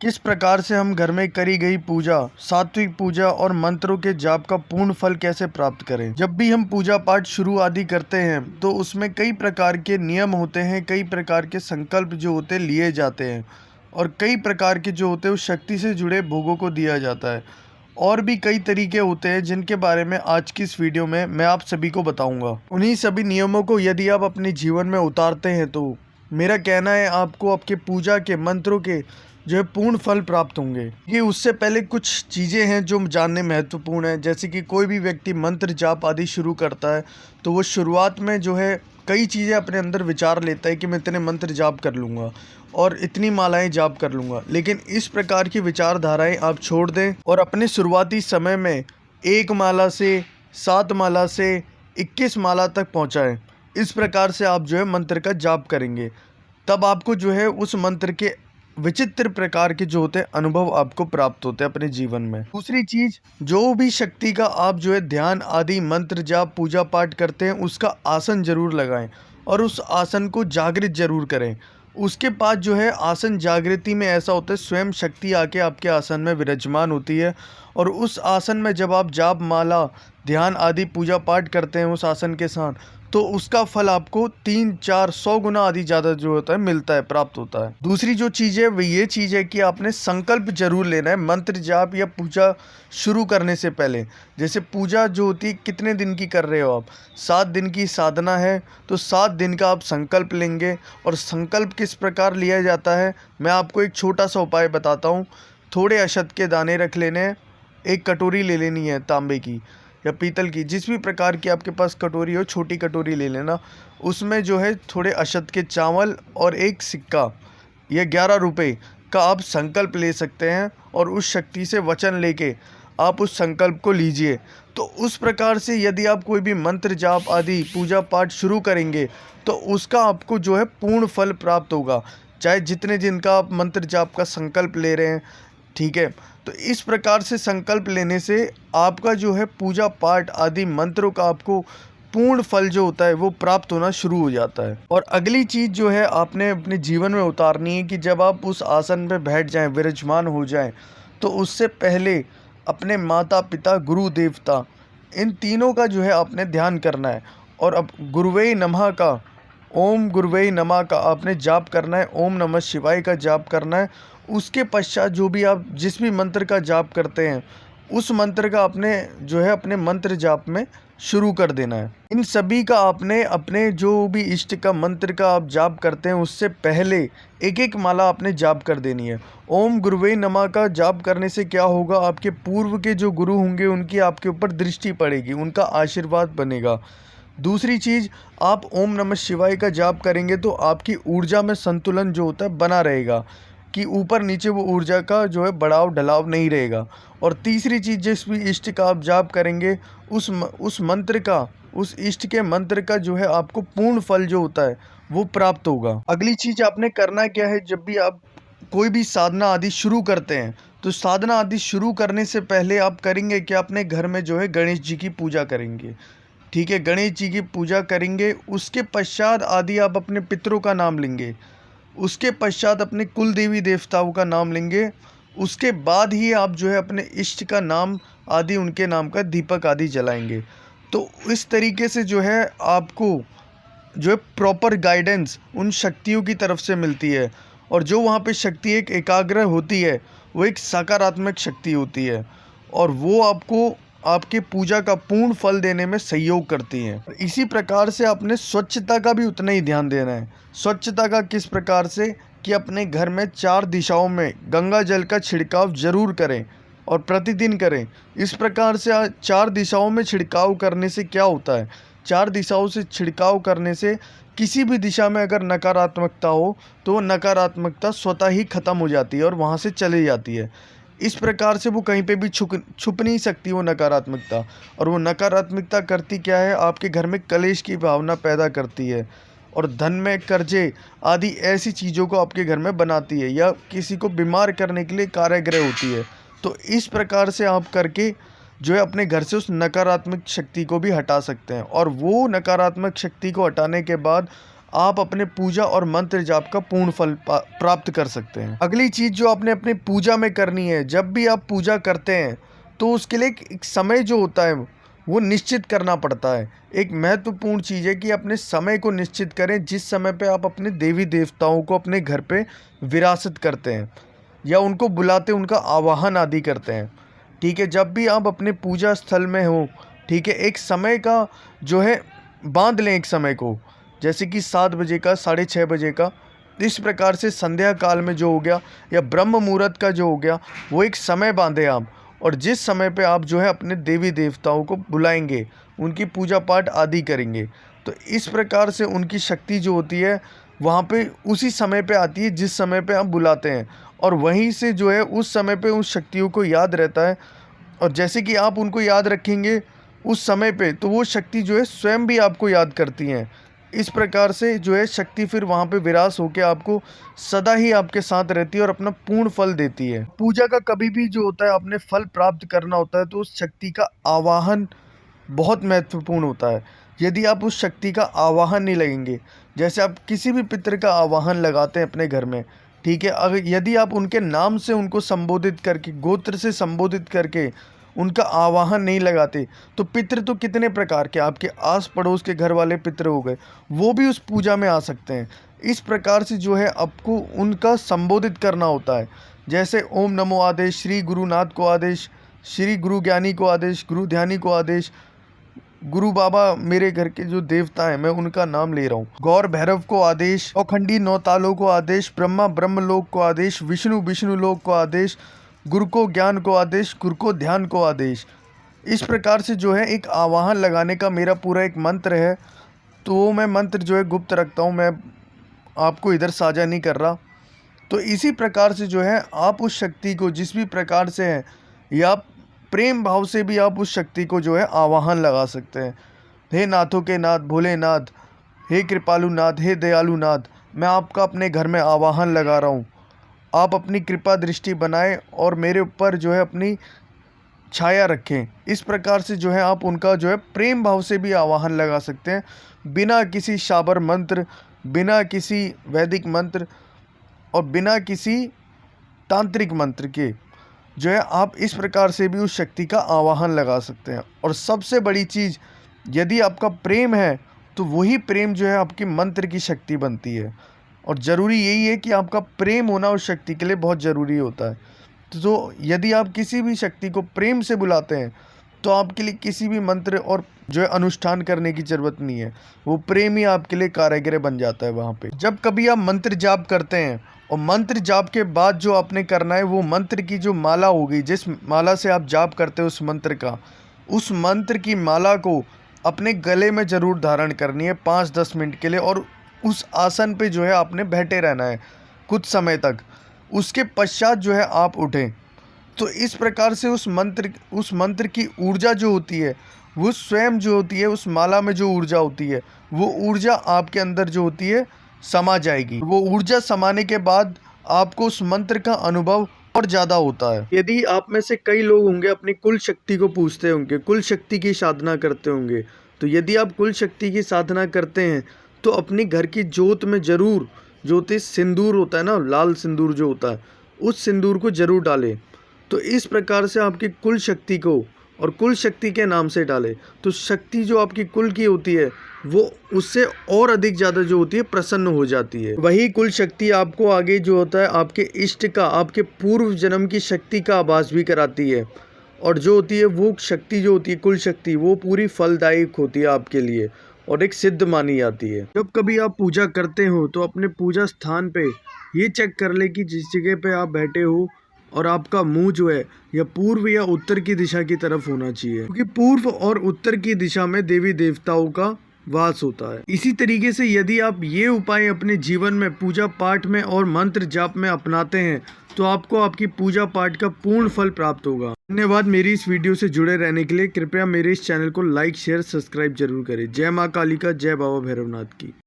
किस प्रकार से हम घर में करी गई पूजा, सात्विक पूजा और मंत्रों के जाप का पूर्ण फल कैसे प्राप्त करें। जब भी हम पूजा पाठ शुरू आदि करते हैं तो उसमें कई प्रकार के नियम होते हैं, कई प्रकार के संकल्प जो होते हैं लिए जाते हैं और कई प्रकार के जो होते हैं उस शक्ति से जुड़े भोगों को दिया जाता है। और भी कई तरीके होते हैं जिनके बारे में आज की इस वीडियो में मैं आप सभी को बताऊंगा। उन्हीं सभी नियमों को यदि आप अपने जीवन में उतारते हैं तो मेरा कहना है आपको आपके पूजा के मंत्रों के जो है पूर्ण फल प्राप्त होंगे। ये उससे पहले कुछ चीज़ें हैं जो जानने महत्वपूर्ण है, जैसे कि कोई भी व्यक्ति मंत्र जाप आदि शुरू करता है तो वो शुरुआत में जो है कई चीज़ें अपने अंदर विचार लेता है कि मैं इतने मंत्र जाप कर लूँगा और इतनी मालाएं जाप कर लूँगा। लेकिन इस प्रकार की विचारधाराएं आप छोड़ दें और अपने शुरुआती समय में 1 माला से 7 माला से 21 माला तक पहुँचाएँ। इस प्रकार से आप जो है मंत्र का जाप करेंगे, तब आपको जो है उस मंत्र के विचित्र प्रकार के जो होते हैं अनुभव आपको प्राप्त होते हैं अपने जीवन में। दूसरी चीज, जो भी शक्ति का आप जो है ध्यान आदि मंत्र जाप पूजा पाठ करते हैं उसका आसन जरूर लगाएं और उस आसन को जागृत जरूर करें। उसके बाद जो है आसन जागृति में ऐसा होता है स्वयं शक्ति आके आपके आसन में विराजमान होती है और उस आसन में जब आप जाप माला ध्यान आदि पूजा पाठ करते हैं उस आसन के साथ, तो उसका फल आपको 3-4-100 गुना आदि ज़्यादा जो होता है मिलता है, प्राप्त होता है। दूसरी जो चीज़ है वो ये चीज़ है कि आपने संकल्प जरूर लेना है मंत्र जाप या पूजा शुरू करने से पहले। जैसे पूजा जो होती है कितने दिन की कर रहे हो आप, 7 दिन की साधना है तो 7 दिन का आप संकल्प लेंगे। और संकल्प किस प्रकार लिया जाता है मैं आपको एक छोटा सा उपाय बताता हूँ। थोड़े अशत के दाने रख लेने हैं, एक कटोरी ले लेनी है तांबे की या पीतल की, जिस भी प्रकार की आपके पास कटोरी हो, छोटी कटोरी ले लेना। उसमें जो है थोड़े अशत के चावल और एक सिक्का या 11 रुपए का आप संकल्प ले सकते हैं और उस शक्ति से वचन लेके आप उस संकल्प को लीजिए। तो उस प्रकार से यदि आप कोई भी मंत्र जाप आदि पूजा पाठ शुरू करेंगे तो उसका आपको जो है पूर्ण फल प्राप्त होगा, चाहे जितने दिन का आप मंत्र जाप का संकल्प ले रहे हैं। ठीक है, तो इस प्रकार से संकल्प लेने से आपका जो है पूजा पाठ आदि मंत्रों का आपको पूर्ण फल जो होता है वो प्राप्त होना शुरू हो जाता है। और अगली चीज़ जो है आपने अपने जीवन में उतारनी है कि जब आप उस आसन पे बैठ जाएं, विराजमान हो जाएं, तो उससे पहले अपने माता पिता गुरु देवता इन तीनों का जो है आपने ध्यान करना है। और अब गुरुवे नमः का, ओम गुरुवे नमः का आपने जाप करना है, ओम नमः शिवाय का जाप करना है। उसके पश्चात जो भी आप जिस भी मंत्र का जाप करते हैं उस मंत्र का आपने जो है अपने मंत्र जाप में शुरू कर देना है। इन सभी का आपने अपने जो भी इष्ट का मंत्र का आप जाप करते हैं उससे पहले एक एक माला आपने जाप कर देनी है। ओम गुरुवे नमः का जाप करने से क्या होगा, आपके पूर्व के जो गुरु होंगे उनकी आपके ऊपर दृष्टि पड़ेगी, उनका आशीर्वाद बनेगा। दूसरी चीज़, आप ओम नमः शिवाय का जाप करेंगे तो आपकी ऊर्जा में संतुलन जो होता है बना रहेगा कि ऊपर नीचे वो ऊर्जा का जो है बढ़ाव ढलाव नहीं रहेगा। और तीसरी चीज़, जिस भी इष्ट का आप जाप करेंगे उस मंत्र का, उस इष्ट के मंत्र का जो है आपको पूर्ण फल जो होता है वो प्राप्त होगा। अगली चीज़ आपने करना क्या है, जब भी आप कोई भी साधना आदि शुरू करते हैं तो साधना आदि शुरू करने से पहले आप करेंगे कि अपने घर में जो है गणेश जी की पूजा करेंगे। ठीक है, गणेश जी की पूजा करेंगे। उसके पश्चात आदि आप अपने पितरों का नाम लेंगे, उसके पश्चात अपने कुल देवी देवताओं का नाम लेंगे। उसके बाद ही आप जो है अपने इष्ट का नाम आदि उनके नाम का दीपक आदि जलाएंगे। तो इस तरीके से जो है आपको जो है प्रॉपर गाइडेंस उन शक्तियों की तरफ से मिलती है। और जो वहाँ पे शक्ति एक एकाग्र होती है वो एक सकारात्मक शक्ति होती है और वो आपको आपके पूजा का पूर्ण फल देने में सहयोग करती हैं। इसी प्रकार से आपने स्वच्छता का भी उतना ही ध्यान देना है। स्वच्छता का किस प्रकार से कि अपने घर में 4 दिशाओं में गंगा जल का छिड़काव जरूर करें और प्रतिदिन करें। इस प्रकार से 4 दिशाओं में छिड़काव करने से क्या होता है, 4 दिशाओं से छिड़काव करने से किसी भी दिशा में अगर नकारात्मकता हो तो वो नकारात्मकता स्वतः ही खत्म हो जाती है और वहाँ से चली जाती है। इस प्रकार से वो कहीं पे भी छुप नहीं सकती वो नकारात्मकता। और वो नकारात्मकता करती क्या है, आपके घर में कलेश की भावना पैदा करती है और धन में कर्जे आदि ऐसी चीज़ों को आपके घर में बनाती है या किसी को बीमार करने के लिए कारागृह होती है। तो इस प्रकार से आप करके जो है अपने घर से उस नकारात्मक शक्ति को भी हटा सकते हैं। और वो नकारात्मक शक्ति को हटाने के बाद आप अपने पूजा और मंत्र जाप का पूर्ण फल प्राप्त कर सकते हैं। अगली चीज़ जो आपने अपनी पूजा में करनी है, जब भी आप पूजा करते हैं तो उसके लिए एक समय जो होता है वो निश्चित करना पड़ता है। एक महत्वपूर्ण चीज़ है कि अपने समय को निश्चित करें, जिस समय पे आप अपने देवी देवताओं को अपने घर पे विरासत करते हैं या उनको बुलाते, उनका आवाहन आदि करते हैं। ठीक है, जब भी आप अपने पूजा स्थल में हो, ठीक है, एक समय का जो है बांध लें, एक समय को, जैसे कि 7 बजे का, 6:30 बजे का, इस प्रकार से संध्या काल में जो हो गया या ब्रह्म मुहूर्त का जो हो गया, वो एक समय बांधे आप। और जिस समय पे आप जो है अपने देवी देवताओं को बुलाएंगे, उनकी पूजा पाठ आदि करेंगे, तो इस प्रकार से उनकी शक्ति जो होती है वहाँ पे उसी समय पे आती है जिस समय पे आप बुलाते हैं, और वहीं से जो है उस समय पे उस शक्तियों को याद रहता है। और जैसे कि आप उनको याद रखेंगे उस समय पे, तो वो शक्ति जो है स्वयं भी आपको याद करती हैं। इस प्रकार से जो है शक्ति फिर वहाँ पे विरास होकर आपको सदा ही आपके साथ रहती है और अपना पूर्ण फल देती है। पूजा का कभी भी जो होता है आपने फल प्राप्त करना होता है तो उस शक्ति का आवाहन बहुत महत्वपूर्ण होता है। यदि आप उस शक्ति का आवाहन नहीं लगेंगे, जैसे आप किसी भी पितर का आवाहन लगाते हैं अपने घर में, ठीक है, अगर यदि आप उनके नाम से उनको संबोधित करके, गोत्र से संबोधित करके उनका आवाहन नहीं लगाते, तो पितृ तो कितने प्रकार के, आपके आस पड़ोस के घर वाले पितृ हो गए, वो भी उस पूजा में आ सकते हैं। इस प्रकार से जो है आपको उनका संबोधित करना होता है। जैसे ओम नमो आदेश, श्री गुरुनाथ को आदेश, श्री गुरु ज्ञानी को आदेश, गुरु ध्यानी को आदेश, गुरु बाबा मेरे घर के जो देवता हैं मैं उनका नाम ले रहा हूँ, गौर भैरव को आदेश, अखंडी 9 तालों को आदेश, ब्रह्मा ब्रह्मलोक को आदेश, विष्णु विष्णु लोक को आदेश, गुरु को ज्ञान को आदेश, गुरु को ध्यान को आदेश। इस प्रकार से जो है एक आवाहन लगाने का मेरा पूरा एक मंत्र है, तो वो मैं मंत्र जो है गुप्त रखता हूँ, मैं आपको इधर साझा नहीं कर रहा। तो इसी प्रकार से जो है आप उस शक्ति को जिस भी प्रकार से है, या प्रेम भाव से भी आप उस शक्ति को जो है आवाहन लगा सकते हैं। हे नाथों के नाथ भोलेनाथ, हे कृपालु नाथ, हे दयालु नाथ, मैं आपका अपने घर में आवाहन लगा रहा हूँ। आप अपनी कृपा दृष्टि बनाएं और मेरे ऊपर जो है अपनी छाया रखें। इस प्रकार से जो है आप उनका जो है प्रेम भाव से भी आवाहन लगा सकते हैं, बिना किसी शाबर मंत्र, बिना किसी वैदिक मंत्र और बिना किसी तांत्रिक मंत्र के जो है आप इस प्रकार से भी उस शक्ति का आवाहन लगा सकते हैं। और सबसे बड़ी चीज़, यदि आपका प्रेम है तो वही प्रेम जो है आपकी मंत्र की शक्ति बनती है। और ज़रूरी यही है कि आपका प्रेम होना उस शक्ति के लिए बहुत ज़रूरी होता है। तो यदि आप किसी भी शक्ति को प्रेम से बुलाते हैं तो आपके लिए किसी भी मंत्र और जो है अनुष्ठान करने की ज़रूरत नहीं है, वो प्रेम ही आपके लिए कारीगर बन जाता है वहाँ पे। जब कभी आप मंत्र जाप करते हैं और मंत्र जाप के बाद जो आपने करना है, वो मंत्र की जो माला होगी, जिस माला से आप जाप करते हो उस मंत्र का, उस मंत्र की माला को अपने गले में ज़रूर धारण करनी है 5-10 मिनट के लिए, और उस आसन पे जो है आपने बैठे रहना है कुछ समय तक। उसके पश्चात जो है आप उठें। तो इस प्रकार से उस मंत्र की ऊर्जा जो होती है, वो स्वयं जो होती है, उस माला में जो ऊर्जा होती है, वो ऊर्जा आपके अंदर जो होती है समा जाएगी। वो ऊर्जा समाने के बाद आपको उस मंत्र का अनुभव और ज़्यादा होता है। यदि आप में से कई लोग होंगे अपनी कुल शक्ति को पूजते होंगे, कुल शक्ति की साधना करते होंगे, तो यदि आप कुल शक्ति की साधना करते हैं तो अपनी घर की जोत में ज़रूर, ज्योति सिंदूर होता है ना, लाल सिंदूर जो होता है, उस सिंदूर को ज़रूर डालें। तो इस प्रकार से आपकी कुल शक्ति को, और कुल शक्ति के नाम से डालें, तो शक्ति जो आपकी कुल की होती है वो उससे और अधिक ज़्यादा जो होती है प्रसन्न हो जाती है। वही कुल शक्ति आपको आगे जो होता है आपके इष्ट का, आपके पूर्व जन्म की शक्ति का आभास भी कराती है। और जो होती है वो शक्ति जो होती है कुल शक्ति, वो पूरी फलदायक होती है आपके लिए और एक सिद्ध मानी जाती है। जब कभी आप पूजा करते हो तो अपने पूजा स्थान पे ये चेक कर ले कि जिस जगह पे आप बैठे हो और आपका मुंह जो है या पूर्व या उत्तर की दिशा की तरफ होना चाहिए, क्योंकि पूर्व और उत्तर की दिशा में देवी देवताओं का वास होता है। इसी तरीके से यदि आप ये उपाय अपने जीवन में पूजा पाठ में और मंत्र जाप में अपनाते हैं तो आपको आपकी पूजा पाठ का पूर्ण फल प्राप्त होगा। धन्यवाद मेरी इस वीडियो से जुड़े रहने के लिए। कृपया मेरे इस चैनल को लाइक शेयर सब्सक्राइब जरूर करें। जय माँ कालिका, जय बाबा भैरवनाथ की।